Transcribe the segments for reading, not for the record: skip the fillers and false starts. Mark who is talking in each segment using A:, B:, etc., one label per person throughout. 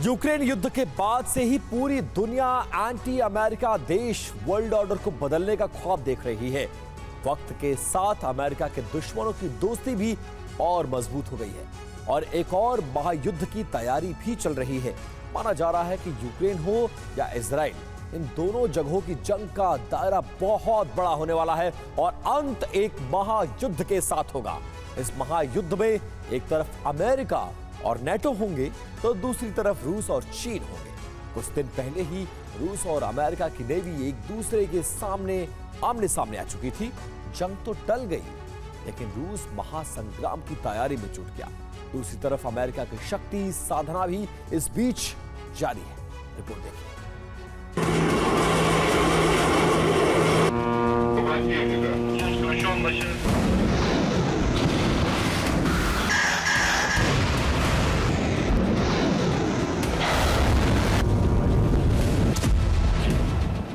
A: Ukraine युद्ध के बाद से ही पूरी दुनिया एंटी अमेरिका देश वर्ल्ड ऑर्डर को बदलने का ख्वाब देख रही है। वक्त के साथ अमेरिका के दुश्मनों की दोस्ती भी और मजबूत हो गई है और एक और महायुद्ध की तैयारी भी चल रही है। माना जा रहा है कि यूक्रेन हो या इजराइल, इन दोनों जगहों की जंग का दायरा बहुत बड़ा होने वाला है और अंत एक महायुद्ध के साथ होगा। इस महायुद्ध में एक तरफ अमेरिका और नेटो होंगे तो दूसरी तरफ रूस और चीन होंगे। कुछ दिन पहले ही रूस और अमेरिका की नेवी एक दूसरे के सामने आमने सामने आ चुकी थी। जंग तो टल गई, लेकिन रूस महासंग्राम की तैयारी में जुट गया। दूसरी तरफ अमेरिका की शक्ति साधना भी इस बीच जारी है। रिपोर्ट देखिए।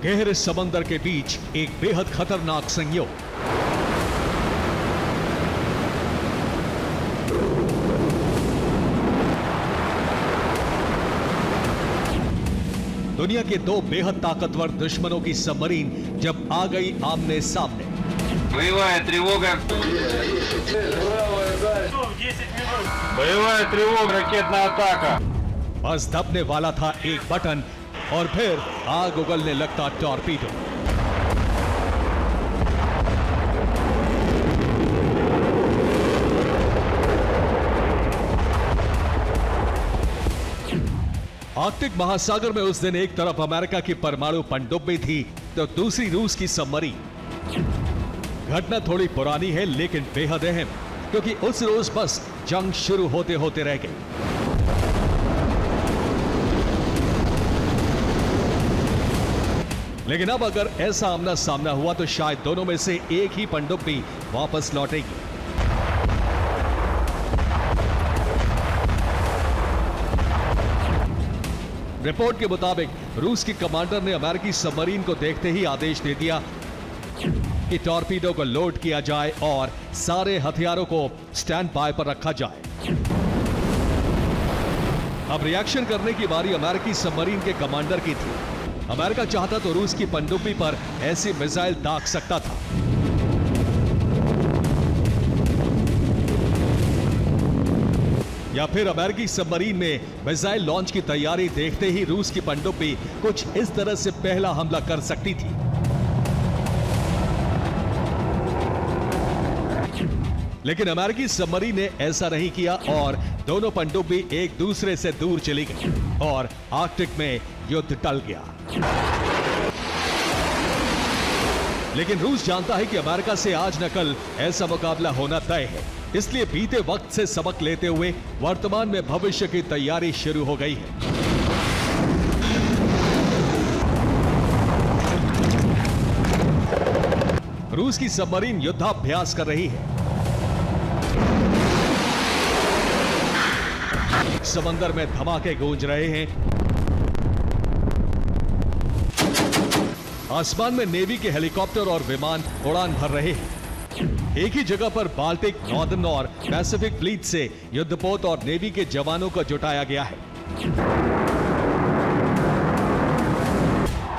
B: गहरे समंदर के बीच एक बेहद खतरनाक संयोग। दुनिया के दो बेहद ताकतवर दुश्मनों की सबमरीन जब आ गई आमने सामने।
C: Боевая тревога. Боевая тревога, ракетная атака.
B: बस दबने वाला था एक बटन और फिर आग उगलने लगता टॉर्पीडो। आर्कटिक महासागर में उस दिन एक तरफ अमेरिका की परमाणु पनडुब्बी थी तो दूसरी रूस की सबमरीन। घटना थोड़ी पुरानी है लेकिन बेहद अहम, क्योंकि उस रोज बस जंग शुरू होते होते रह गई। लेकिन अब अगर ऐसा आमना सामना हुआ तो शायद दोनों में से एक ही पनडुब्बी वापस लौटेगी। रिपोर्ट के मुताबिक रूस की कमांडर ने अमेरिकी सबमरीन को देखते ही आदेश दे दिया कि टॉर्पीडो को लोड किया जाए और सारे हथियारों को स्टैंड बाय पर रखा जाए। अब रिएक्शन करने की बारी अमेरिकी सबमरीन के कमांडर की थी। अमेरिका चाहता तो रूस की पनडुब्बी पर ऐसी मिसाइल दाग सकता था, या फिर अमेरिकी सबमरीन में मिसाइल लॉन्च की तैयारी देखते ही रूस की पनडुब्बी कुछ इस तरह से पहला हमला कर सकती थी। लेकिन अमेरिकी सबमरीन ने ऐसा नहीं किया और दोनों पनडुब्बी एक दूसरे से दूर चली गई और आर्कटिक में युद्ध टल गया। लेकिन रूस जानता है कि अमेरिका से आज न कल ऐसा मुकाबला होना तय है, इसलिए बीते वक्त से सबक लेते हुए वर्तमान में भविष्य की तैयारी शुरू हो गई है। रूस की सबमरीन युद्धाभ्यास कर रही है। समंदर में धमाके गूंज रहे हैं। आसमान में नेवी के हेलीकॉप्टर और विमान उड़ान भर रहे हैं। एक ही जगह पर बाल्टिक, नॉर्दर्न और पैसिफिक फ्लीट से युद्धपोत और नेवी के जवानों को जुटाया गया है।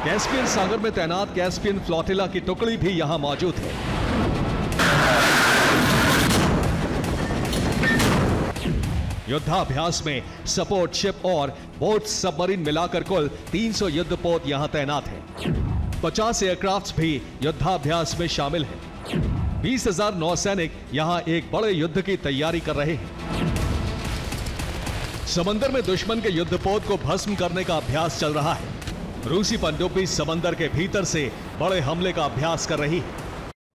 B: कैस्पियन सागर में तैनात कैस्पियन फ्लोटिला की टुकड़ी भी यहां मौजूद है। युद्धाभ्यास में सपोर्ट शिप और बोट सबमरीन मिलाकर कुल 300 युद्धपोत यहां तैनात हैं। 50 एयरक्राफ्ट्स भी युद्धाभ्यास में शामिल हैं। 20,000 नौसैनिक यहां एक बड़े युद्ध की तैयारी कर रहे हैं। समंदर में दुश्मन के युद्धपोत को भस्म करने का अभ्यास चल रहा है। रूसी पनडुब्बी समंदर के भीतर से बड़े हमले का अभ्यास कर रही है।